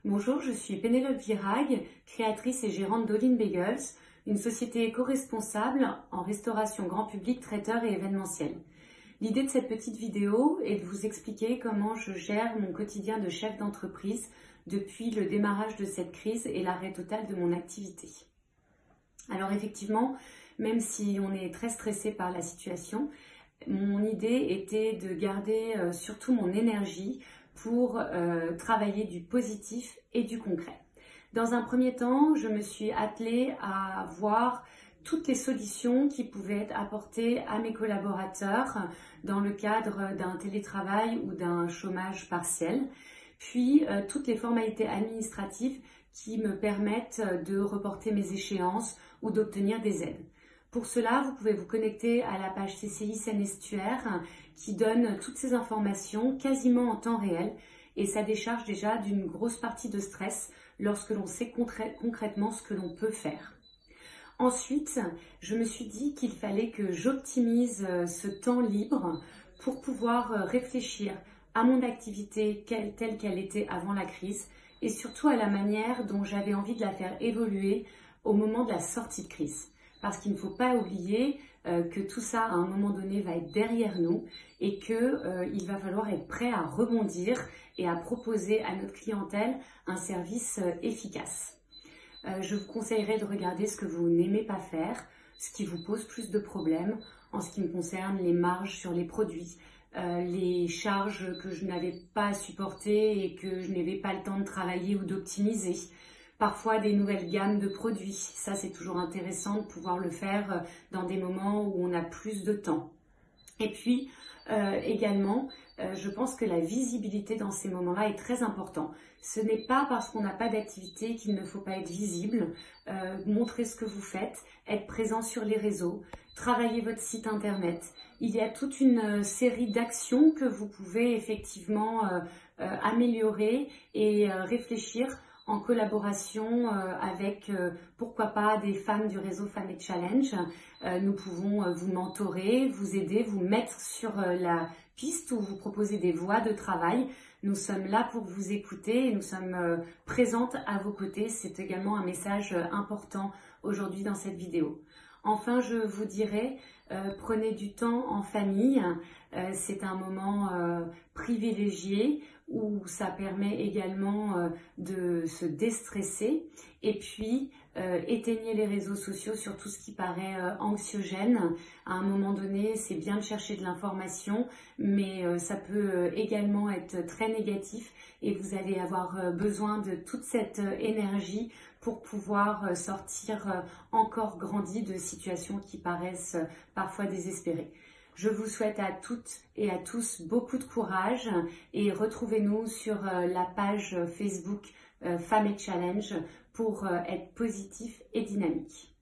Bonjour, je suis Pénélope Virag, créatrice et gérante d'All-in Bagels, une société éco-responsable en restauration grand public, traiteur et événementiel. L'idée de cette petite vidéo est de vous expliquer comment je gère mon quotidien de chef d'entreprise depuis le démarrage de cette crise et l'arrêt total de mon activité. Alors effectivement, même si on est très stressé par la situation, mon idée était de garder surtout mon énergie pour travailler du positif et du concret. Dans un premier temps, je me suis attelée à voir toutes les solutions qui pouvaient être apportées à mes collaborateurs dans le cadre d'un télétravail ou d'un chômage partiel, puis toutes les formalités administratives qui me permettent de reporter mes échéances ou d'obtenir des aides. Pour cela, vous pouvez vous connecter à la page CCI Seine-Estuaire qui donne toutes ces informations quasiment en temps réel et ça décharge déjà d'une grosse partie de stress lorsque l'on sait concrètement ce que l'on peut faire. Ensuite, je me suis dit qu'il fallait que j'optimise ce temps libre pour pouvoir réfléchir à mon activité telle qu'elle était avant la crise et surtout à la manière dont j'avais envie de la faire évoluer au moment de la sortie de crise. Parce qu'il ne faut pas oublier que tout ça, à un moment donné, va être derrière nous et qu'il va falloir être prêt à rebondir et à proposer à notre clientèle un service efficace. Je vous conseillerais de regarder ce que vous n'aimez pas faire, ce qui vous pose plus de problèmes en ce qui me concerne les marges sur les produits, les charges que je n'avais pas à supporter et que je n'avais pas le temps de travailler ou d'optimiser. Parfois des nouvelles gammes de produits, ça c'est toujours intéressant de pouvoir le faire dans des moments où on a plus de temps. Et puis également, je pense que la visibilité dans ces moments-là est très important. Ce n'est pas parce qu'on n'a pas d'activité qu'il ne faut pas être visible, montrer ce que vous faites, être présent sur les réseaux, travailler votre site internet. Il y a toute une série d'actions que vous pouvez effectivement améliorer et réfléchir en collaboration avec, pourquoi pas, des femmes du réseau Femmes et Challenge. Nous pouvons vous mentorer, vous aider, vous mettre sur la piste ou vous proposer des voies de travail. Nous sommes là pour vous écouter et nous sommes présentes à vos côtés. C'est également un message important aujourd'hui dans cette vidéo. Enfin, je vous dirais, prenez du temps en famille. C'est un moment privilégié où ça permet également de se déstresser. Et puis, éteignez les réseaux sociaux sur tout ce qui paraît anxiogène. À un moment donné, c'est bien de chercher de l'information, mais ça peut également être très négatif et vous allez avoir besoin de toute cette énergie pour pouvoir sortir encore grandi de situations qui paraissent parfois désespérées. Je vous souhaite à toutes et à tous beaucoup de courage et retrouvez-nous sur la page Facebook Femmes et Challenge pour être positif et dynamique.